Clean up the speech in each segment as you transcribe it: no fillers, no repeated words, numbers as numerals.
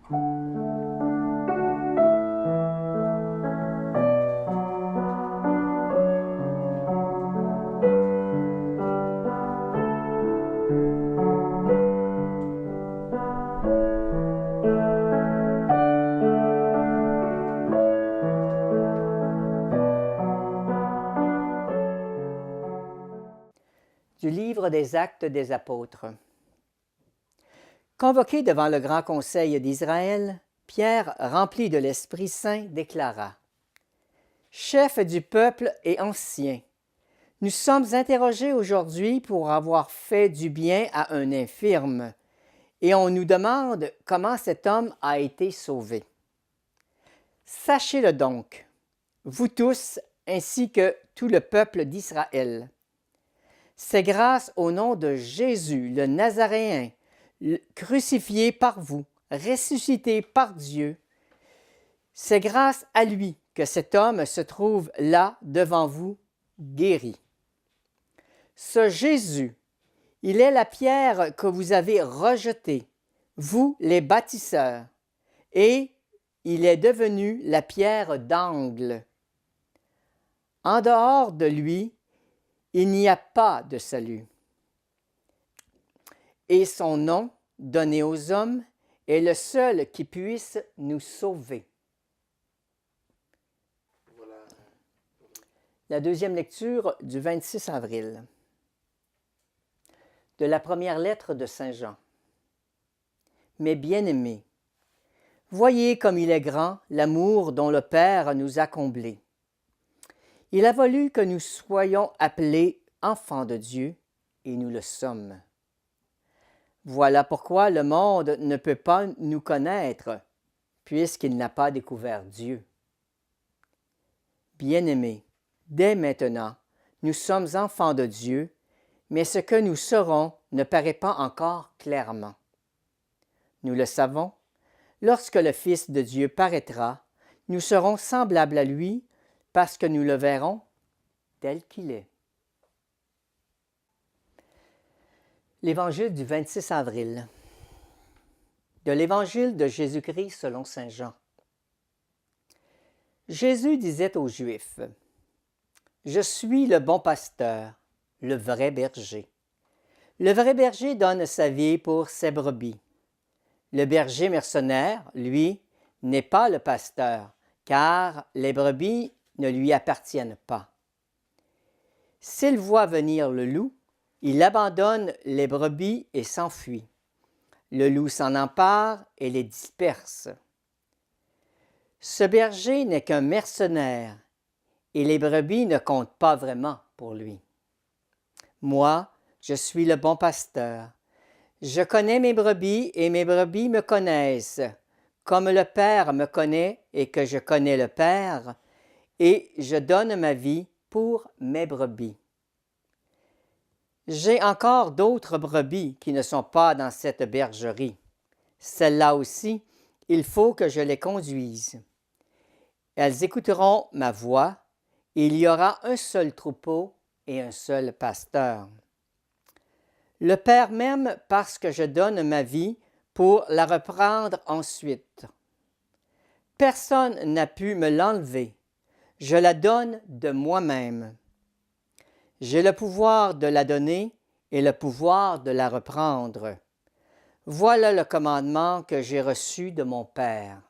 Du livre des Actes des Apôtres. Convoqué devant le grand conseil d'Israël, Pierre, rempli de l'Esprit Saint, déclara: « Chefs du peuple et anciens, nous sommes interrogés aujourd'hui pour avoir fait du bien à un infirme, et on nous demande comment cet homme a été sauvé. Sachez-le donc, vous tous, ainsi que tout le peuple d'Israël. C'est grâce au nom de Jésus, le Nazaréen, crucifié par vous, ressuscité par Dieu. C'est grâce à lui que cet homme se trouve là devant vous, guéri. Ce Jésus, il est la pierre que vous avez rejetée, vous les bâtisseurs, et il est devenu la pierre d'angle. En dehors de lui, il n'y a pas de salut. Et son nom, donné aux hommes, est le seul qui puisse nous sauver. » Voilà. La deuxième lecture du 26 avril. De la première lettre de Saint Jean. Mes bien-aimés, voyez comme il est grand l'amour dont le Père nous a comblés. Il a voulu que nous soyons appelés enfants de Dieu, et nous le sommes. Voilà pourquoi le monde ne peut pas nous connaître, puisqu'il n'a pas découvert Dieu. Bien-aimés, dès maintenant, nous sommes enfants de Dieu, mais ce que nous serons ne paraît pas encore clairement. Nous le savons, lorsque le Fils de Dieu paraîtra, nous serons semblables à lui, parce que nous le verrons tel qu'il est. L'Évangile du 26 avril. De l'Évangile de Jésus-Christ selon saint Jean. Jésus disait aux Juifs: « Je suis le bon pasteur, le vrai berger. Le vrai berger donne sa vie pour ses brebis. Le berger mercenaire, lui, n'est pas le pasteur, car les brebis ne lui appartiennent pas. S'il voit venir le loup, il abandonne les brebis et s'enfuit. Le loup s'en empare et les disperse. Ce berger n'est qu'un mercenaire, et les brebis ne comptent pas vraiment pour lui. Moi, je suis le bon pasteur. Je connais mes brebis et mes brebis me connaissent, comme le Père me connaît et que je connais le Père, et je donne ma vie pour mes brebis. J'ai encore d'autres brebis qui ne sont pas dans cette bergerie. Celles-là aussi, il faut que je les conduise. Elles écouteront ma voix, et il y aura un seul troupeau et un seul pasteur. Le Père m'aime parce que je donne ma vie pour la reprendre ensuite. Personne n'a pu me l'enlever. Je la donne de moi-même. J'ai le pouvoir de la donner et le pouvoir de la reprendre. Voilà le commandement que j'ai reçu de mon Père.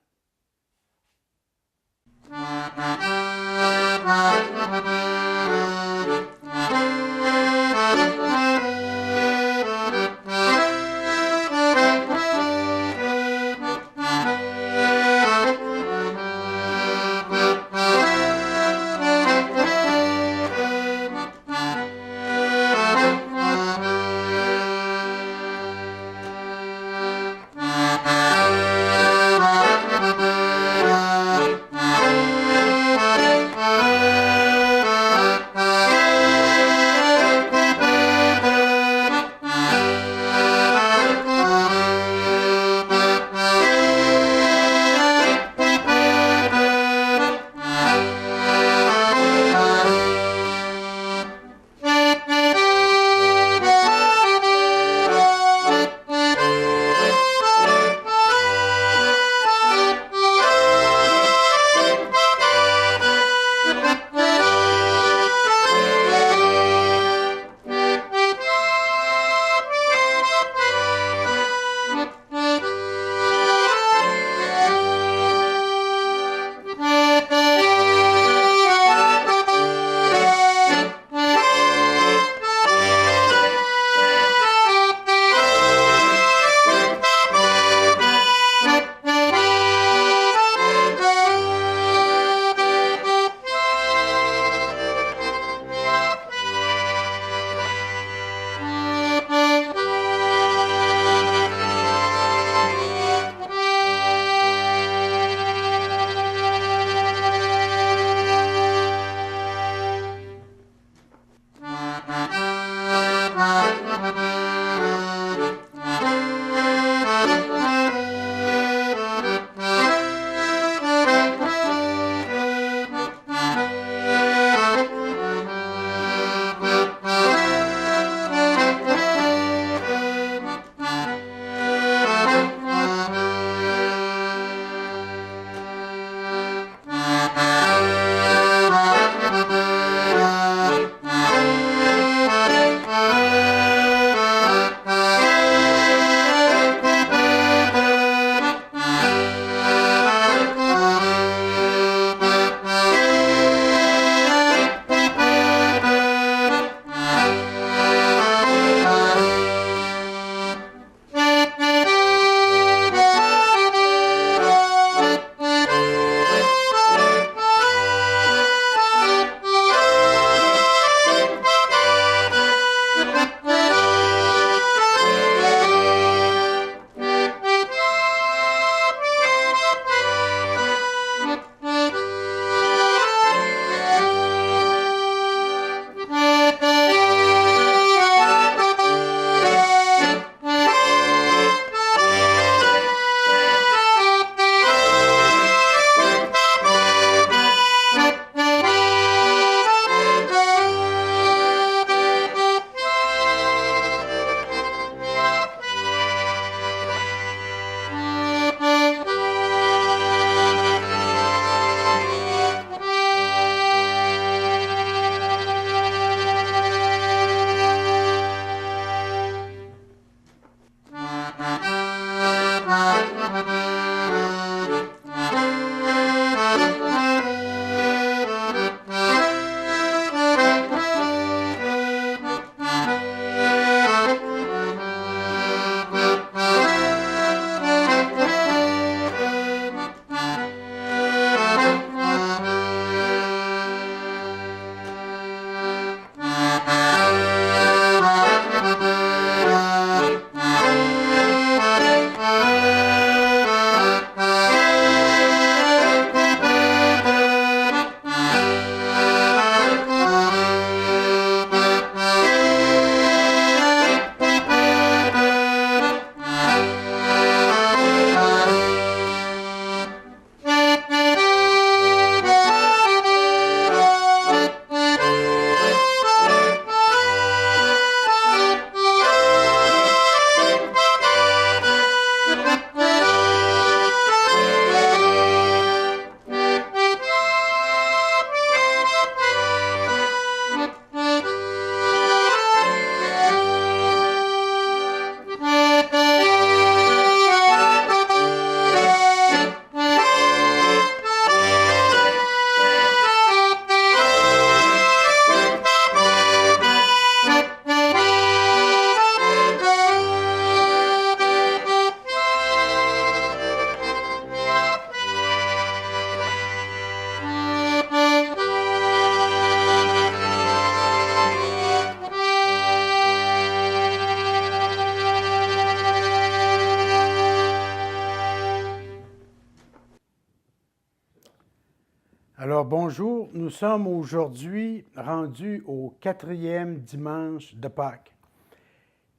Alors bonjour, nous sommes aujourd'hui rendus au 4e dimanche de Pâques.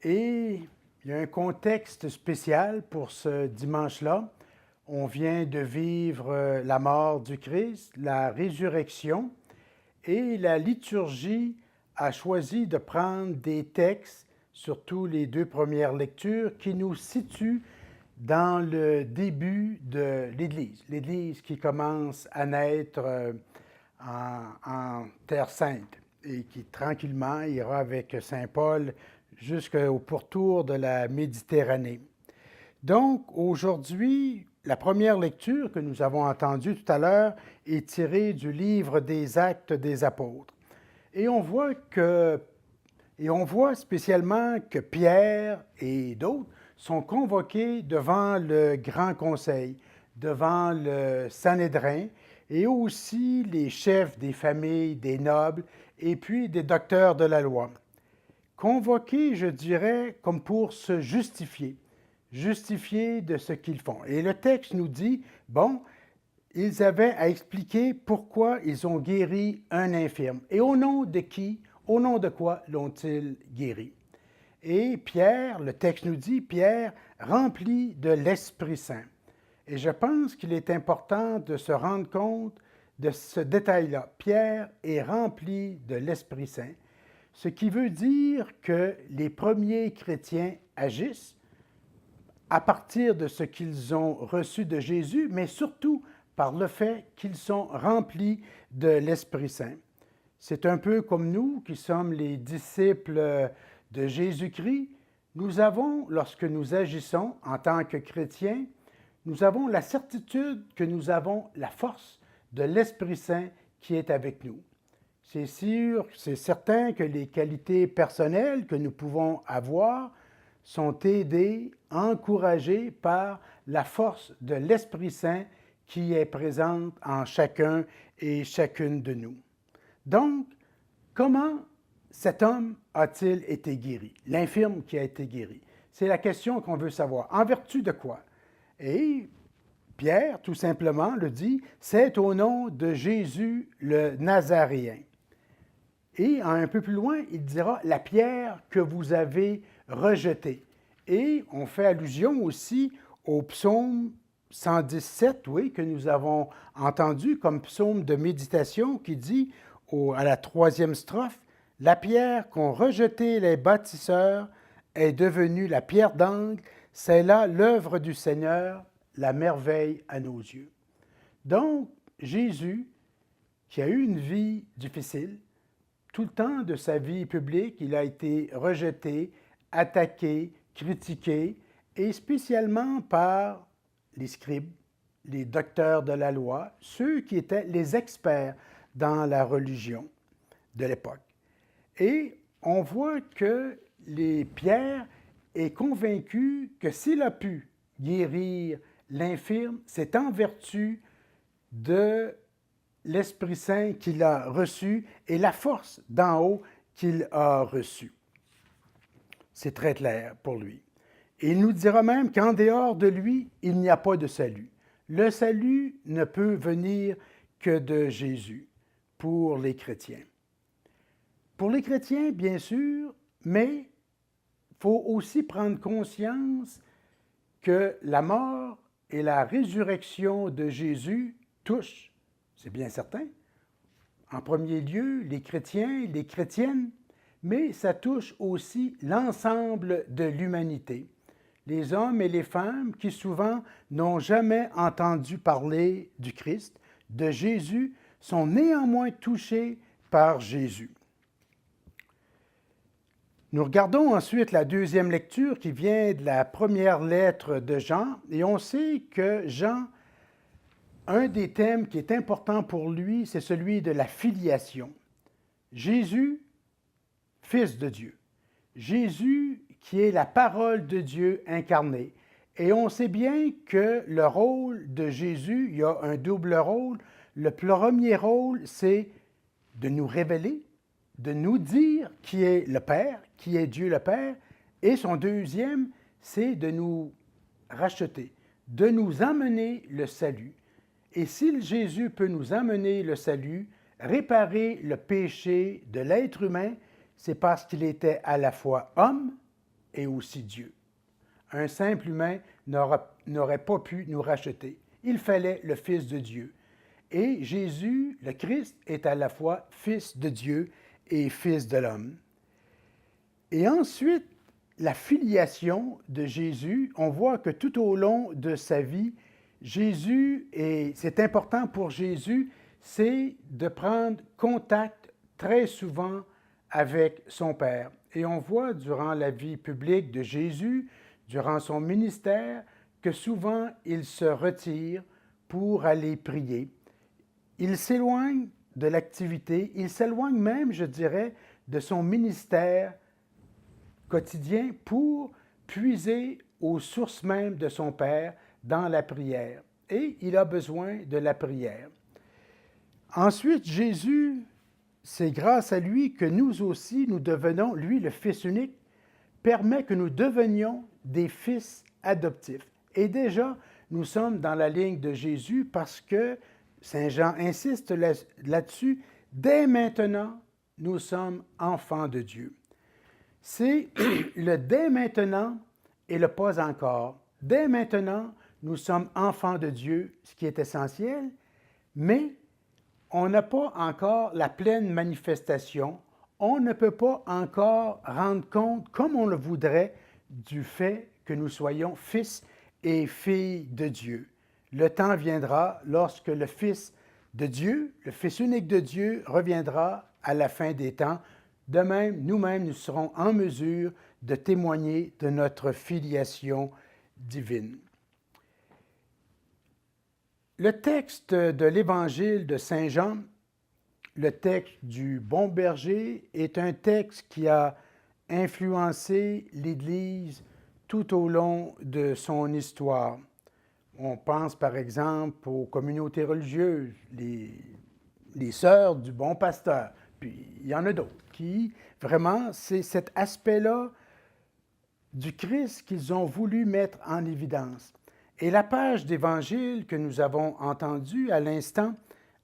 Et il y a un contexte spécial pour ce dimanche-là. On vient de vivre la mort du Christ, la résurrection, et la liturgie a choisi de prendre des textes, surtout les 2 premières lectures, qui nous situent dans le début de l'Église, l'Église qui commence à naître en Terre Sainte et qui tranquillement ira avec Saint Paul jusqu'au pourtour de la Méditerranée. Donc aujourd'hui, la première lecture que nous avons entendue tout à l'heure est tirée du livre des Actes des Apôtres. Et on voit spécialement que Pierre et d'autres sont convoqués devant le Grand Conseil, devant le Sanhédrin, et aussi les chefs des familles, des nobles, et puis des docteurs de la loi. Convoqués, je dirais, comme pour se justifier de ce qu'ils font. Et le texte nous dit, bon, ils avaient à expliquer pourquoi ils ont guéri un infirme. Et au nom de qui, au nom de quoi l'ont-ils guéri? Et Pierre, le texte nous dit, Pierre, rempli de l'Esprit Saint. Et je pense qu'il est important de se rendre compte de ce détail-là. Pierre est rempli de l'Esprit Saint, ce qui veut dire que les premiers chrétiens agissent à partir de ce qu'ils ont reçu de Jésus, mais surtout par le fait qu'ils sont remplis de l'Esprit Saint. C'est un peu comme nous qui sommes les disciples de Jésus-Christ. Nous avons, lorsque nous agissons en tant que chrétiens, nous avons la certitude que nous avons la force de l'Esprit Saint qui est avec nous. C'est sûr, c'est certain que les qualités personnelles que nous pouvons avoir sont aidées, encouragées par la force de l'Esprit Saint qui est présente en chacun et chacune de nous. Donc, comment cet homme a-t-il été guéri? L'infirme qui a été guéri. C'est la question qu'on veut savoir. En vertu de quoi? Et Pierre, tout simplement, le dit, c'est au nom de Jésus le Nazaréen. Et un peu plus loin, il dira la pierre que vous avez rejetée. Et on fait allusion aussi au psaume 117, oui, que nous avons entendu comme psaume de méditation qui dit à la 3e strophe, la pierre qu'ont rejetée les bâtisseurs est devenue la pierre d'angle, c'est là l'œuvre du Seigneur, la merveille à nos yeux. Donc, Jésus, qui a eu une vie difficile, tout le temps de sa vie publique, il a été rejeté, attaqué, critiqué, et spécialement par les scribes, les docteurs de la loi, ceux qui étaient les experts dans la religion de l'époque. Et on voit que Pierre est convaincu que s'il a pu guérir l'infirme, c'est en vertu de l'Esprit Saint qu'il a reçu et la force d'en haut qu'il a reçue. C'est très clair pour lui. Et il nous dira même qu'en dehors de lui, il n'y a pas de salut. Le salut ne peut venir que de Jésus pour les chrétiens. Pour les chrétiens, bien sûr, mais il faut aussi prendre conscience que la mort et la résurrection de Jésus touchent, c'est bien certain, en premier lieu les chrétiens, les chrétiennes, mais ça touche aussi l'ensemble de l'humanité. Les hommes et les femmes qui souvent n'ont jamais entendu parler du Christ, de Jésus, sont néanmoins touchés par Jésus. Nous regardons ensuite la 2e lecture qui vient de la première lettre de Jean, et on sait que Jean, un des thèmes qui est important pour lui, c'est celui de la filiation. Jésus, Fils de Dieu. Jésus qui est la parole de Dieu incarnée. Et on sait bien que le rôle de Jésus, il y a un double rôle. Le premier rôle, c'est de nous révéler, de nous dire qui est le Père, qui est Dieu le Père. Et son deuxième, c'est de nous racheter, de nous emmener le salut. Et si Jésus peut nous amener le salut, réparer le péché de l'être humain, c'est parce qu'il était à la fois homme et aussi Dieu. Un simple humain n'aurait pas pu nous racheter. Il fallait le Fils de Dieu. Et Jésus, le Christ, est à la fois Fils de Dieu et Fils de l'homme. Et ensuite, la filiation de Jésus, on voit que tout au long de sa vie, Jésus, et c'est important pour Jésus, c'est de prendre contact très souvent avec son Père. Et on voit durant la vie publique de Jésus, durant son ministère, que souvent il se retire pour aller prier. Il s'éloigne de l'activité, il s'éloigne même, je dirais, de son ministère quotidien pour puiser aux sources même de son Père dans la prière. Et il a besoin de la prière. Ensuite, Jésus, c'est grâce à lui que nous aussi, nous devenons, lui, le Fils unique, permet que nous devenions des fils adoptifs. Et déjà, nous sommes dans la ligne de Jésus parce que Saint Jean insiste là-dessus. Dès maintenant, nous sommes enfants de Dieu. C'est le dès maintenant et le pas encore. Dès maintenant, nous sommes enfants de Dieu, ce qui est essentiel, mais on n'a pas encore la pleine manifestation. On ne peut pas encore rendre compte, comme on le voudrait, du fait que nous soyons fils et filles de Dieu. Le temps viendra lorsque le Fils de Dieu, le Fils unique de Dieu, reviendra à la fin des temps. De même, nous-mêmes, nous serons en mesure de témoigner de notre filiation divine. Le texte de l'Évangile de Saint Jean, le texte du bon berger, est un texte qui a influencé l'Église tout au long de son histoire. On pense par exemple aux communautés religieuses, les sœurs du bon pasteur, puis il y en a d'autres qui, vraiment, c'est cet aspect-là du Christ qu'ils ont voulu mettre en évidence. Et la page d'Évangile que nous avons entendue à l'instant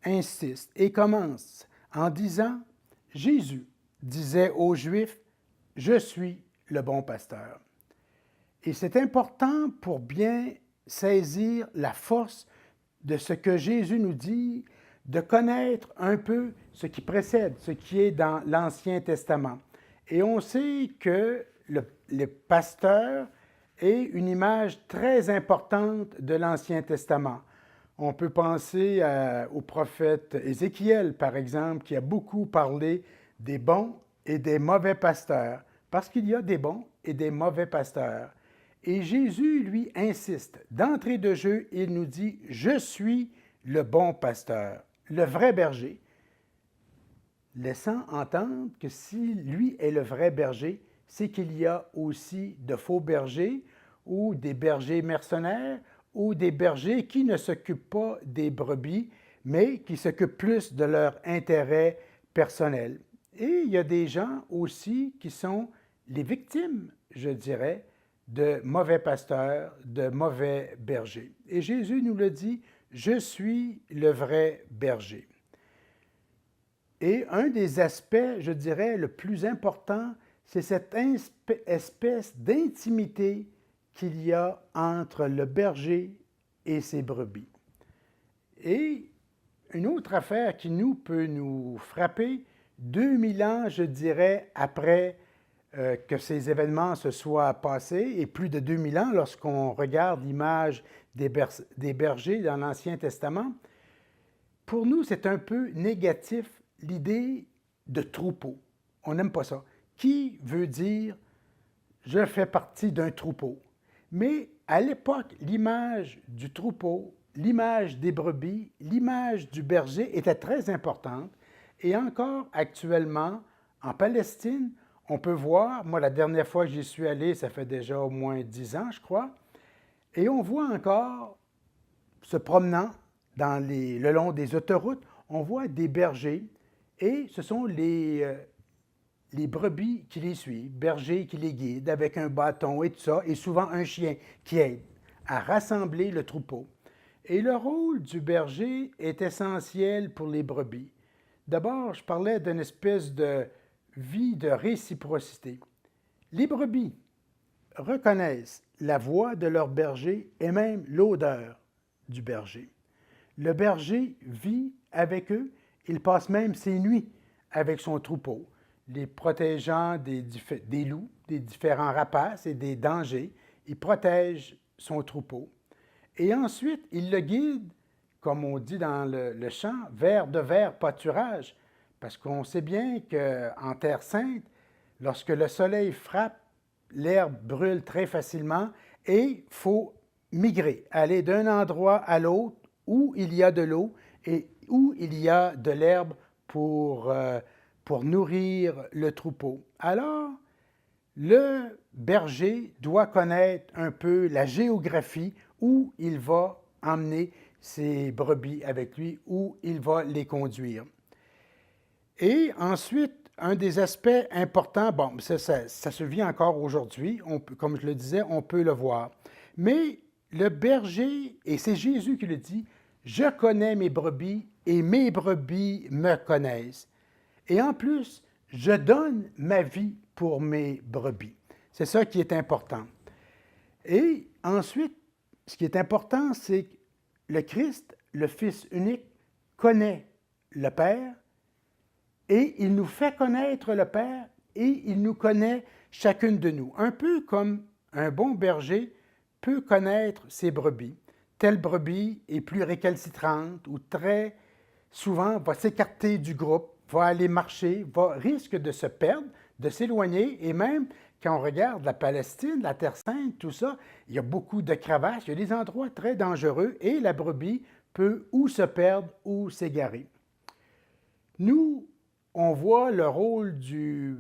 insiste et commence en disant « Jésus disait aux Juifs, « Je suis le bon pasteur ». Et c'est important pour bien saisir la force de ce que Jésus nous dit, de connaître un peu ce qui précède, ce qui est dans l'Ancien Testament. Et on sait que le pasteur est une image très importante de l'Ancien Testament. On peut penser au prophète Ézéchiel, par exemple, qui a beaucoup parlé des bons et des mauvais pasteurs, parce qu'il y a des bons et des mauvais pasteurs. Et Jésus, lui, insiste. D'entrée de jeu, il nous dit « Je suis le bon pasteur, le vrai berger », laissant entendre que si lui est le vrai berger, c'est qu'il y a aussi de faux bergers ou des bergers mercenaires ou des bergers qui ne s'occupent pas des brebis, mais qui s'occupent plus de leur intérêt personnel. Et il y a des gens aussi qui sont les victimes, je dirais, de mauvais pasteurs, de mauvais bergers. Et Jésus nous le dit, « Je suis le vrai berger ». Et un des aspects, je dirais, le plus important, c'est cette espèce d'intimité qu'il y a entre le berger et ses brebis. Et une autre affaire qui peut nous frapper, 2000 ans, je dirais, après que ces événements se soient passés, et plus de 2000 ans lorsqu'on regarde l'image des bergers dans l'Ancien Testament, pour nous, c'est un peu négatif, l'idée de troupeau. On n'aime pas ça. Qui veut dire « je fais partie d'un troupeau ». Mais à l'époque, l'image du troupeau, l'image des brebis, l'image du berger était très importante. Et encore actuellement, en Palestine, on peut voir, moi la dernière fois que j'y suis allé, ça fait déjà au moins 10 ans, je crois, et on voit encore, se promenant le long des autoroutes, on voit des bergers et ce sont les brebis qui les suivent, bergers qui les guident avec un bâton et tout ça, et souvent un chien qui aide à rassembler le troupeau. Et le rôle du berger est essentiel pour les brebis. D'abord, je parlais d'une espèce de vie de réciprocité. Les brebis reconnaissent la voix de leur berger et même l'odeur du berger. Le berger vit avec eux, il passe même ses nuits avec son troupeau, les protégeant des loups, des différents rapaces et des dangers. Il protège son troupeau. Et ensuite, il le guide, comme on dit dans le chant, vers de verts pâturages, parce qu'on sait bien qu'en Terre sainte, lorsque le soleil frappe, l'herbe brûle très facilement et il faut migrer, aller d'un endroit à l'autre où il y a de l'eau et où il y a de l'herbe pour nourrir le troupeau. Alors, le berger doit connaître un peu la géographie où il va emmener ses brebis avec lui, où il va les conduire. Et ensuite, un des aspects importants, bon, ça se vit encore aujourd'hui, comme je le disais, on peut le voir. Mais le berger, et c'est Jésus qui le dit, je connais mes brebis et mes brebis me connaissent. Et en plus, je donne ma vie pour mes brebis. C'est ça qui est important. Et ensuite, ce qui est important, c'est que le Christ, le Fils unique, connaît le Père et il nous fait connaître le Père et il nous connaît chacune de nous. Un peu comme un bon berger peut connaître ses brebis. Telle brebis est plus récalcitrante ou très souvent va s'écarter du groupe, va aller marcher, risque de se perdre, de s'éloigner et même quand on regarde la Palestine, la Terre sainte, tout ça, il y a beaucoup de crevasses, il y a des endroits très dangereux et la brebis peut ou se perdre ou s'égarer. Nous, on voit le rôle du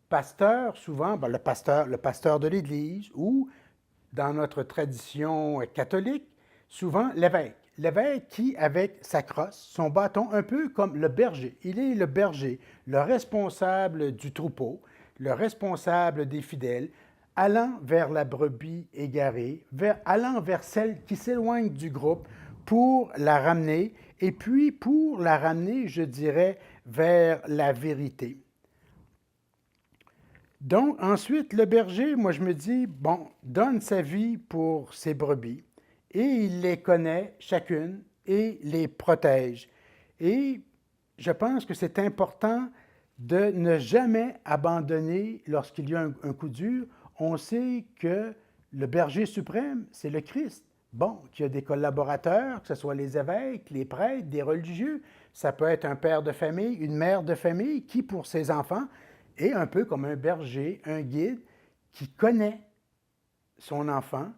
pasteur souvent, le pasteur de l'Église ou dans notre tradition catholique, souvent l'évêque. L'évêque qui, avec sa crosse, son bâton, un peu comme le berger. Il est le berger, le responsable du troupeau, le responsable des fidèles, allant vers la brebis égarée, allant vers celle qui s'éloigne du groupe pour la ramener, et puis pour la ramener, je dirais, vers la vérité. Donc, ensuite, le berger, moi, je me dis, bon, donne sa vie pour ses brebis et il les connaît chacune et les protège. Et je pense que c'est important de ne jamais abandonner lorsqu'il y a un coup dur. On sait que le berger suprême, c'est le Christ. Bon, qu'il y a des collaborateurs, que ce soit les évêques, les prêtres, des religieux. Ça peut être un père de famille, une mère de famille qui, pour ses enfants, est un peu comme un berger, un guide qui connaît son enfant,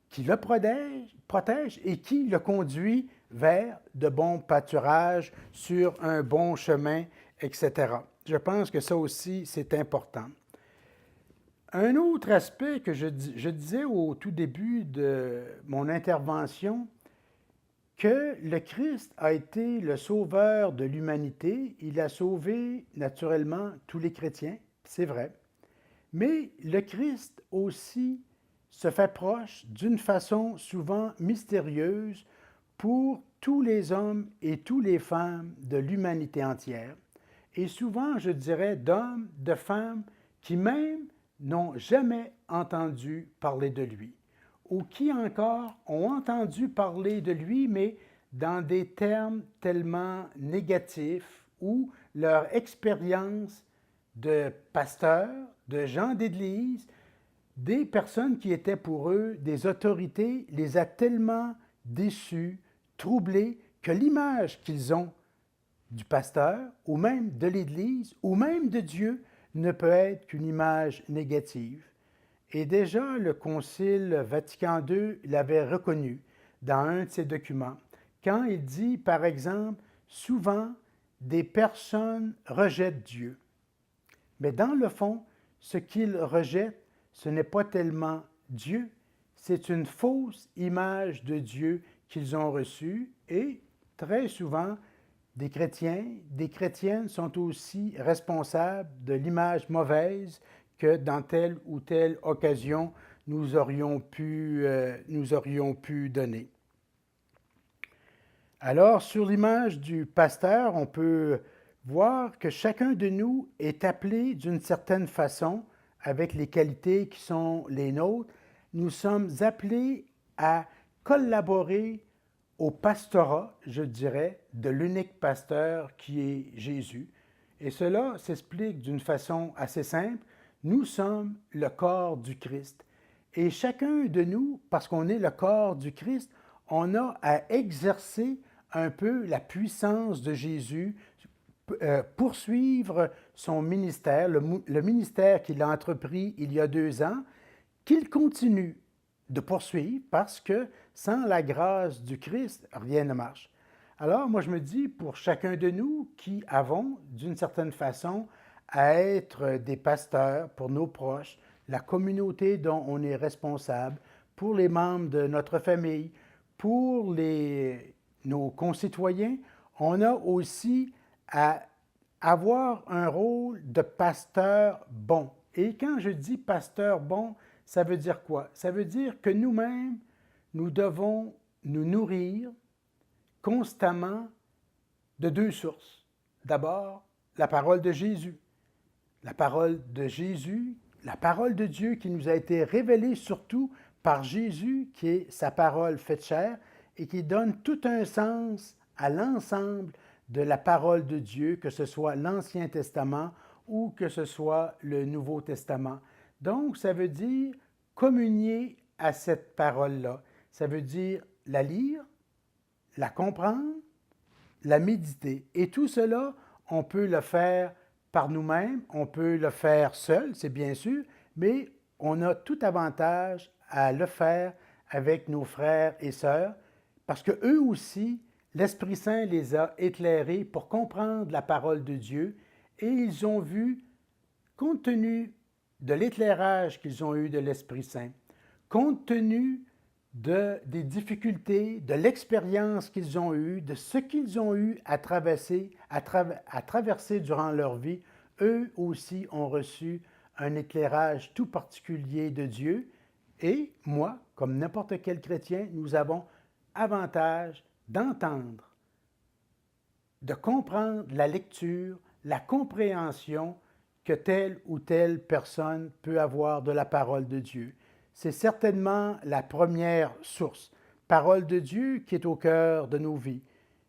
qui le protège et qui le conduit vers de bons pâturages, sur un bon chemin, etc. Je pense que ça aussi, c'est important. Un autre aspect que je disais au tout début de mon intervention, que le Christ a été le sauveur de l'humanité. Il a sauvé naturellement tous les chrétiens, c'est vrai. Mais le Christ aussi se fait proche d'une façon souvent mystérieuse pour tous les hommes et toutes les femmes de l'humanité entière. Et souvent, je dirais, d'hommes, de femmes qui même n'ont jamais entendu parler de lui, ou qui encore ont entendu parler de lui, mais dans des termes tellement négatifs, où leur expérience de pasteurs, de gens d'Église, des personnes qui étaient pour eux des autorités, les a tellement déçus, troublés, que l'image qu'ils ont du pasteur, ou même de l'Église, ou même de Dieu, ne peut être qu'une image négative. Et déjà, le Concile Vatican II l'avait reconnu dans un de ses documents, quand il dit, par exemple, souvent, des personnes rejettent Dieu. Mais dans le fond, ce qu'ils rejettent, ce n'est pas tellement Dieu, c'est une fausse image de Dieu qu'ils ont reçue et très souvent, des chrétiens, des chrétiennes sont aussi responsables de l'image mauvaise que dans telle ou telle occasion nous aurions pu donner. Alors, sur l'image du pasteur, on peut voir que chacun de nous est appelé d'une certaine façon, avec les qualités qui sont les nôtres. Nous sommes appelés à collaborer au pastorat, je dirais, de l'unique pasteur qui est Jésus. Et cela s'explique d'une façon assez simple. Nous sommes le corps du Christ. Et chacun de nous, parce qu'on est le corps du Christ, on a à exercer un peu la puissance de Jésus, poursuivre son ministère, le ministère qu'il a entrepris il y a 2 ans, qu'il continue de poursuivre parce que sans la grâce du Christ, rien ne marche. Alors, moi, je me dis, pour chacun de nous qui avons, d'une certaine façon, à être des pasteurs pour nos proches, la communauté dont on est responsable, pour les membres de notre famille, pour nos concitoyens, on a aussi à avoir un rôle de pasteur bon. Et quand je dis pasteur bon, ça veut dire quoi? Ça veut dire que nous-mêmes, nous devons nous nourrir constamment de 2 sources. D'abord, la parole de Jésus. La parole de Jésus, la parole de Dieu qui nous a été révélée surtout par Jésus, qui est sa parole faite chair et qui donne tout un sens à l'ensemble de la parole de Dieu, que ce soit l'Ancien Testament ou que ce soit le Nouveau Testament. Donc, ça veut dire communier à cette parole-là. Ça veut dire la lire, la comprendre, la méditer. Et tout cela, on peut le faire par nous-mêmes, on peut le faire seul, c'est bien sûr, mais on a tout avantage à le faire avec nos frères et sœurs, parce que eux aussi, l'Esprit Saint les a éclairés pour comprendre la parole de Dieu, et ils ont vu, compte tenu de l'éclairage qu'ils ont eu de l'Esprit Saint, compte tenu des difficultés, de l'expérience qu'ils ont eue, de ce qu'ils ont eu à traverser durant leur vie, eux aussi ont reçu un éclairage tout particulier de Dieu. Et moi, comme n'importe quel chrétien, nous avons avantage d'entendre, de comprendre la lecture, la compréhension que telle ou telle personne peut avoir de la parole de Dieu. C'est certainement la première source, parole de Dieu qui est au cœur de nos vies.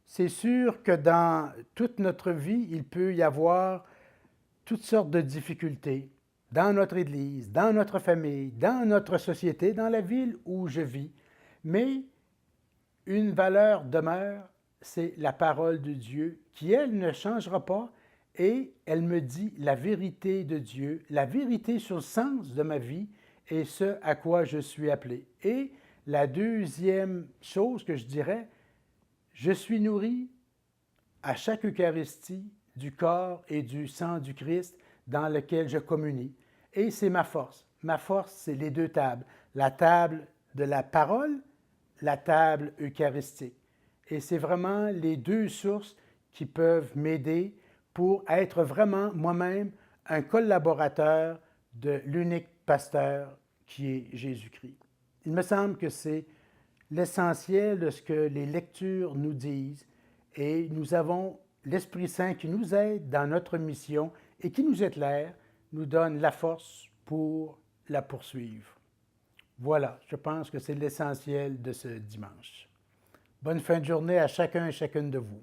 C'est sûr que dans toute notre vie, il peut y avoir toutes sortes de difficultés dans notre Église, dans notre famille, dans notre société, dans la ville où je vis. Mais une valeur demeure, c'est la parole de Dieu qui, elle, ne changera pas et elle me dit la vérité de Dieu, la vérité sur le sens de ma vie et ce à quoi je suis appelé. Et la deuxième chose que je dirais, je suis nourri à chaque Eucharistie du corps et du sang du Christ dans lequel je communie. Et c'est ma force. Ma force, c'est les 2 tables. La table de la parole, la table eucharistique. Et c'est vraiment les 2 sources qui peuvent m'aider pour être vraiment moi-même un collaborateur de l'unique pasteur qui est Jésus-Christ. Il me semble que c'est l'essentiel de ce que les lectures nous disent et nous avons l'Esprit Saint qui nous aide dans notre mission et qui nous éclaire, nous donne la force pour la poursuivre. Voilà, je pense que c'est l'essentiel de ce dimanche. Bonne fin de journée à chacun et chacune de vous.